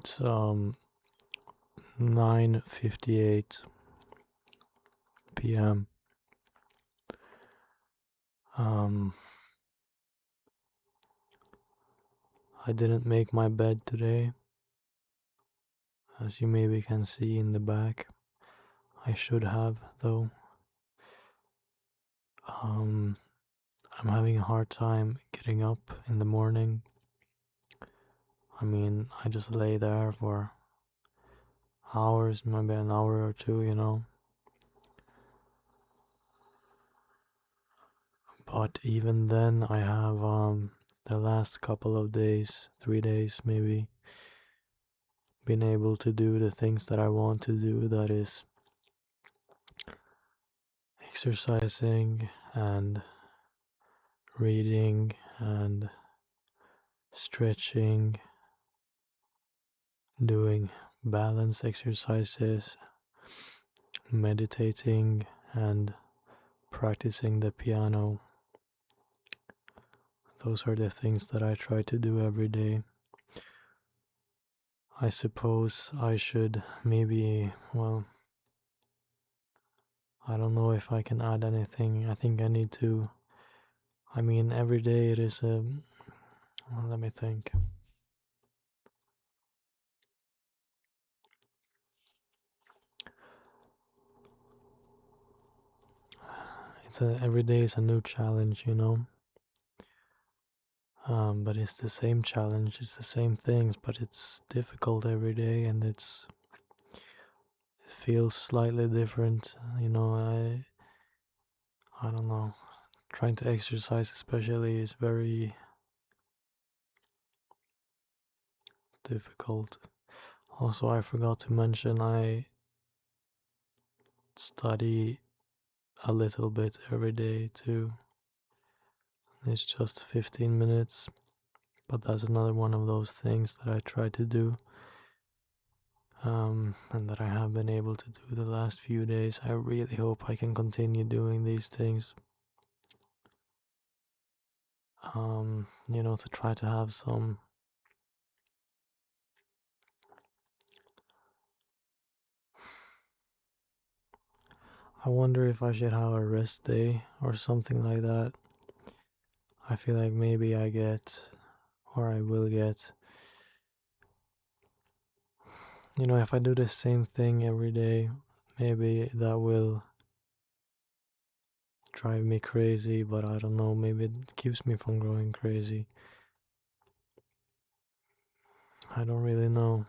It's 9:58 p.m. Um I didn't make my bed today, as you maybe can see in the back. I should have though. Um I'm having a hard time getting up in the morning. I mean, I just lay there for hours, maybe an hour or two. But even then, I have the last couple of days, 3 days maybe, been able to do the things that I want to do. That is exercising and reading and stretching, doing balance exercises, meditating, and practicing the piano. Those are the things that I try to do every day. I suppose I should maybe, well, I don't know if I can add anything. I think I need to. I mean, every day it is a. Well, let me think. Every day is a new challenge. But it's the same challenge. It's the same things, but it's difficult every day, and it feels slightly different. I don't know. Trying to exercise, especially, is very difficult. Also, I forgot to mention I study a little bit every day too. It's just 15 minutes, but that's another one of those things that I try to do, and that I have been able to do the last few days. I really hope I can continue doing these things, to try to have some. I wonder if I should have a rest day or something like that. I feel like maybe I get, or I will get, if I do the same thing every day, maybe that will drive me crazy, but I don't know, maybe it keeps me from growing crazy. I don't really know.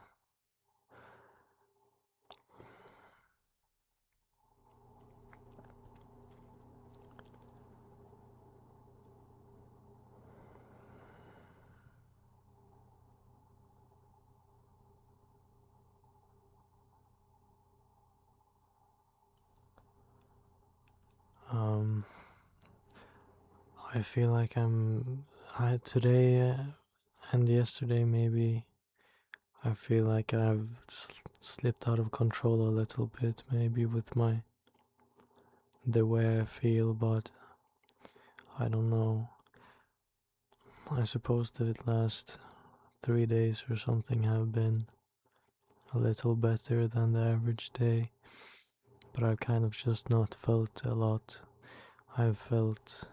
Um, I feel like I today and yesterday maybe. I feel like I've slipped out of control a little bit, maybe with the way I feel, but I don't know. I suppose that the last 3 days or something have been a little better than the average day, but I've kind of just not felt a lot. I've felt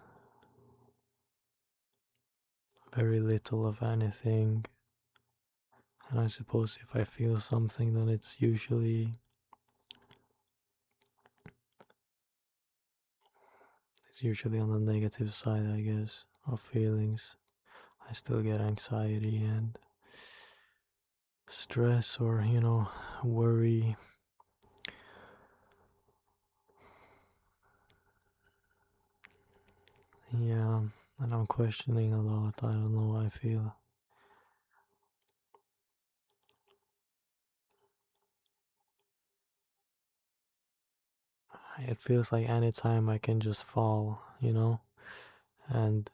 very little of anything, and I suppose if I feel something, then it's usually on the negative side, I guess, of feelings. I still get anxiety and stress, or worry. Yeah, and I'm questioning a lot. I don't know, I feel. It feels like anytime I can just fall. And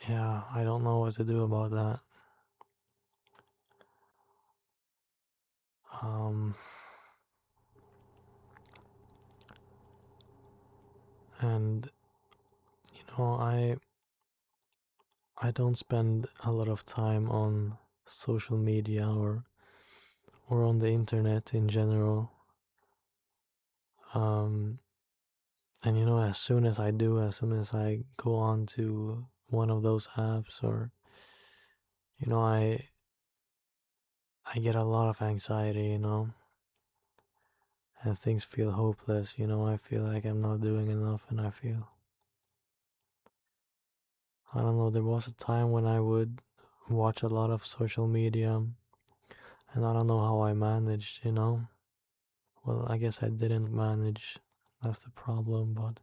yeah, I don't know what to do about that. Um, and I I don't spend a lot of time on social media or on the internet in general. Um, and as soon as I do, as soon as I go on to one of those apps, or I get a lot of anxiety, and things feel hopeless. I feel like I'm not doing enough, and I don't know, there was a time when I would watch a lot of social media, and I don't know how I managed. Well, I guess I didn't manage. That's the problem, but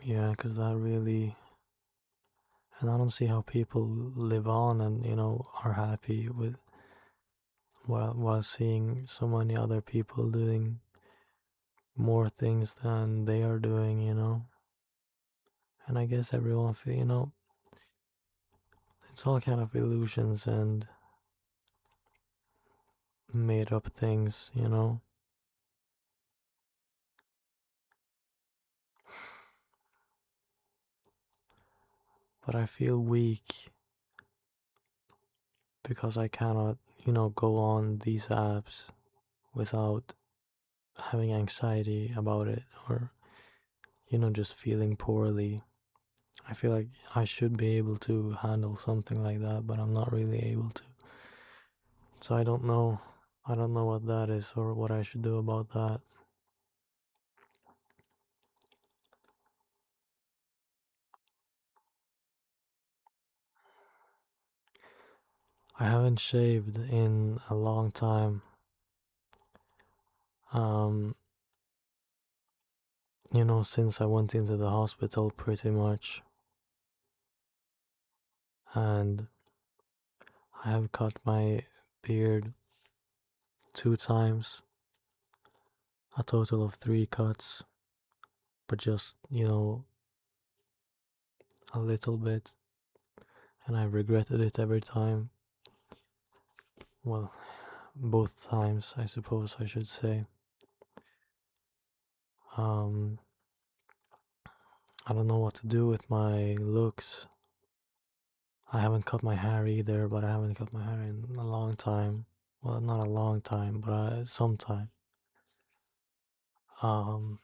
yeah, because that really. And I don't see how people live on and, are happy with while seeing so many other people doing more things than they are doing. And I guess everyone feel, it's all kind of illusions and made up things. But I feel weak because I cannot, go on these apps without having anxiety about it, or, just feeling poorly. I feel like I should be able to handle something like that, but I'm not really able to. So I don't know. I don't know what that is or what I should do about that. I haven't shaved in a long time. Um, since I went into the hospital pretty much. And I have cut my beard 2 times, a total of 3 cuts, but just, a little bit. And I regretted it every time. Well, both times, I suppose I should say. Um, I don't know what to do with my looks. I haven't cut my hair either, but I haven't cut my hair in a long time. Well, not a long time, but some time. Um,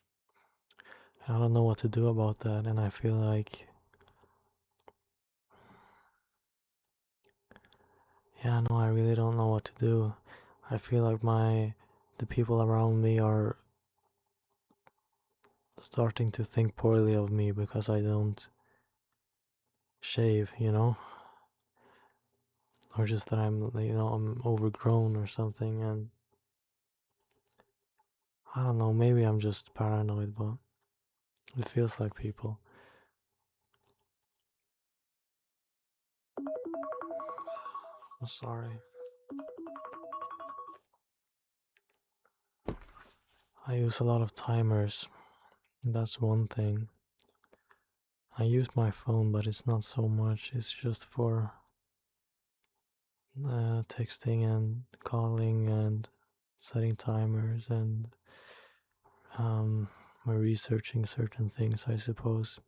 I don't know what to do about that, and I feel like, yeah, no, I really don't know what to do. I feel like the people around me are starting to think poorly of me because I don't shave, or just that I'm overgrown or something, and I don't know, maybe I'm just paranoid, but it feels like people. I'm sorry. I use a lot of timers. That's one thing. I use my phone, but it's not so much. It's just for texting and calling and setting timers and um, researching certain things, I suppose.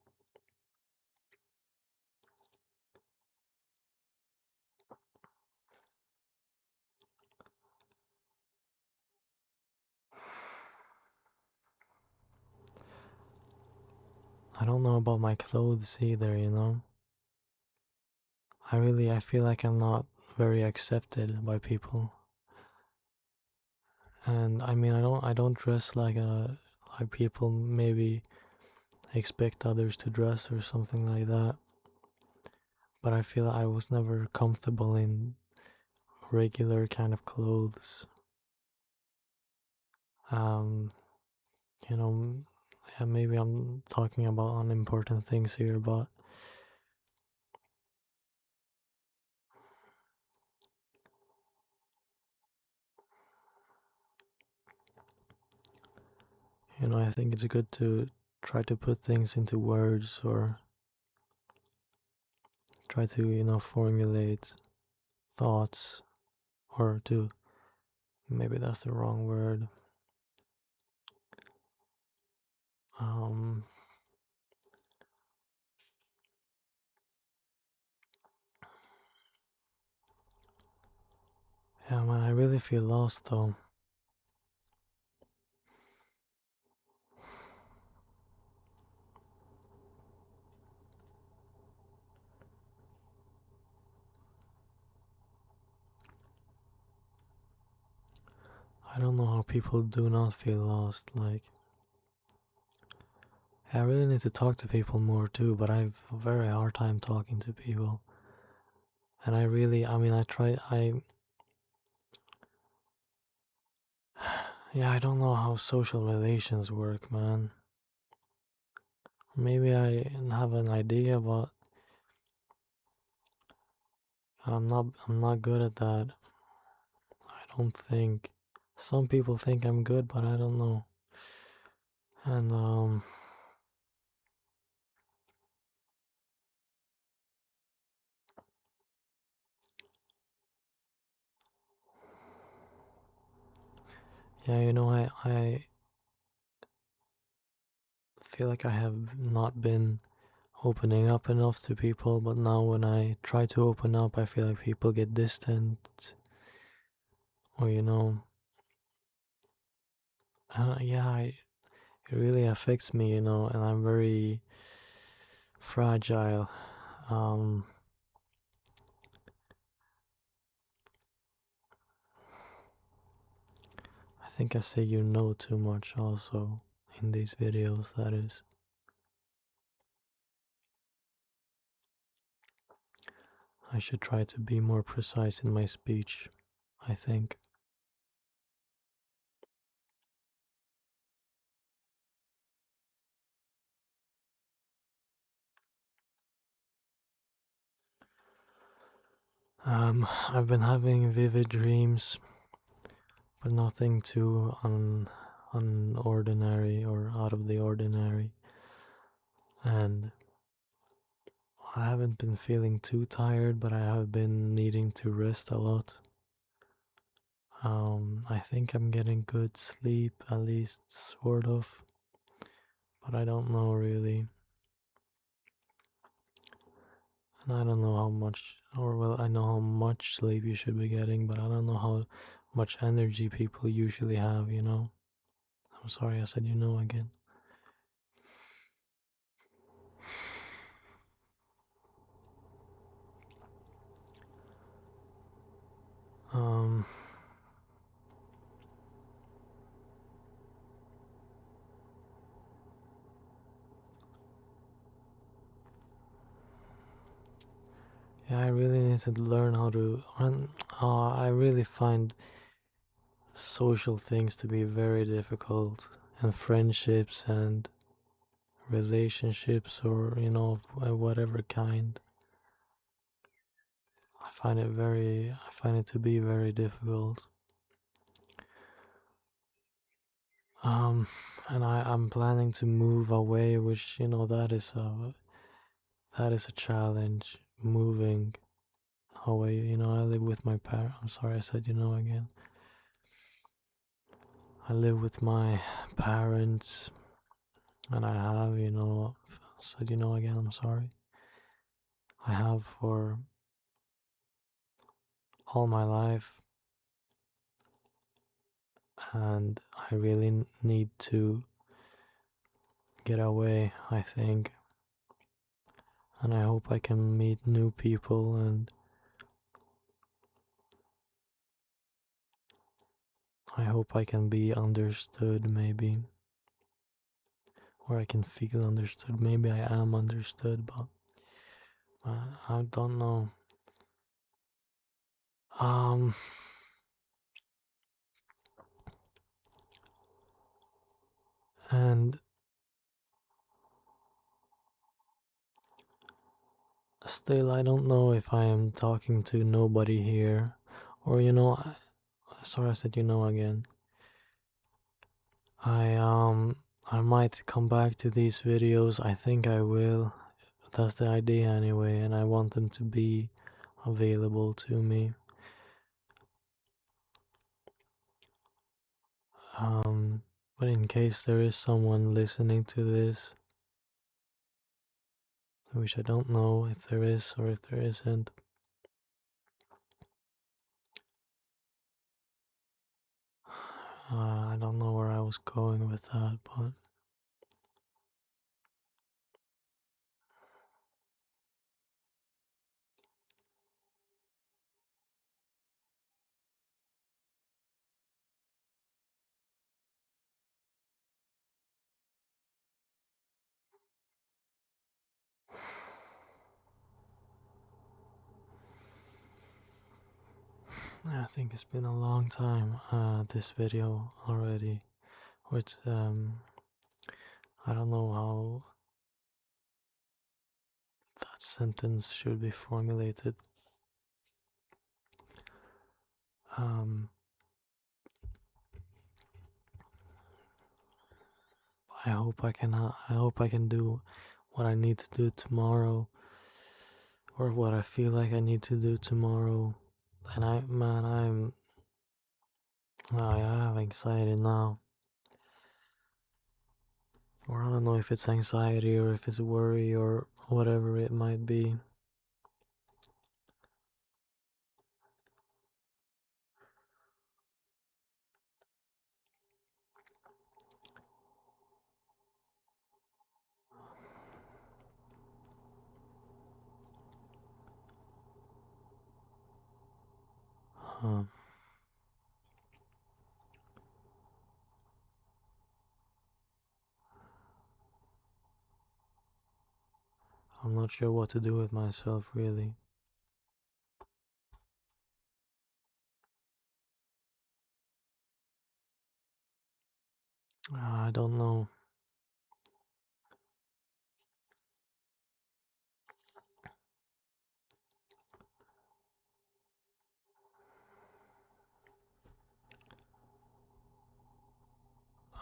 I don't know about my clothes either. I feel like I'm not very accepted by people. And I mean, I don't dress like people maybe expect others to dress or something like that. But I feel I was never comfortable in regular kind of clothes. Um, you know, yeah, maybe I'm talking about unimportant things here, but I think it's good to try to put things into words or try to, formulate thoughts, or to, maybe that's the wrong word. Um, Yeah, man, I really feel lost though. I don't know how people do not feel lost. Like, I really need to talk to people more too, but I have a very hard time talking to people. And I mean, yeah, I don't know how social relations work, man. Maybe I have an idea, but I'm not good at that. I don't think. Some people think I'm good, but I don't know. And yeah, I feel like I have not been opening up enough to people, but now when I try to open up, I feel like people get distant, or it really affects me, and I'm very fragile. Um, I think I say too much also in these videos, that is. I should try to be more precise in my speech, I think. I've been having vivid dreams, but nothing too unordinary or out of the ordinary. And I haven't been feeling too tired, but I have been needing to rest a lot. I think I'm getting good sleep, at least sort of, but I don't know really. And I don't know how much, or well, I know how much sleep you should be getting, but I don't know how much energy people usually have. I'm sorry I said again. Um, yeah, I really need to learn how to. I really find social things to be very difficult, and friendships and relationships, or of whatever kind. I find it to be very difficult. Um, and I'm planning to move away, which that is a challenge. Moving away, I live with my parents. I'm sorry, I said again. I live with my parents, and I have said again. I'm sorry. I have for all my life, and I really need to get away, I think. And I hope I can meet new people, and I hope I can be understood, maybe. Or I can feel understood. Maybe I am understood, but I don't know. Um, and still, I don't know if I am talking to nobody here, or sorry, I said again. I I might come back to these videos. I think I will. That's the idea anyway, and I want them to be available to me. But in case there is someone listening to this, which I don't know if there is or if there isn't, I don't know where I was going with that, but I think it's been a long time, this video already, which, I don't know how that sentence should be formulated. Um, I hope I can do what I need to do tomorrow, or what I feel like I need to do tomorrow. And I have anxiety now. Or I don't know if it's anxiety or if it's worry or whatever it might be. Um, I'm not sure what to do with myself, really. I don't know.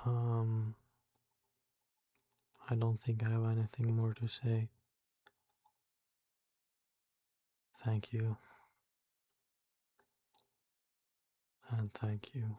Um, I don't think I have anything more to say. Thank you. And thank you.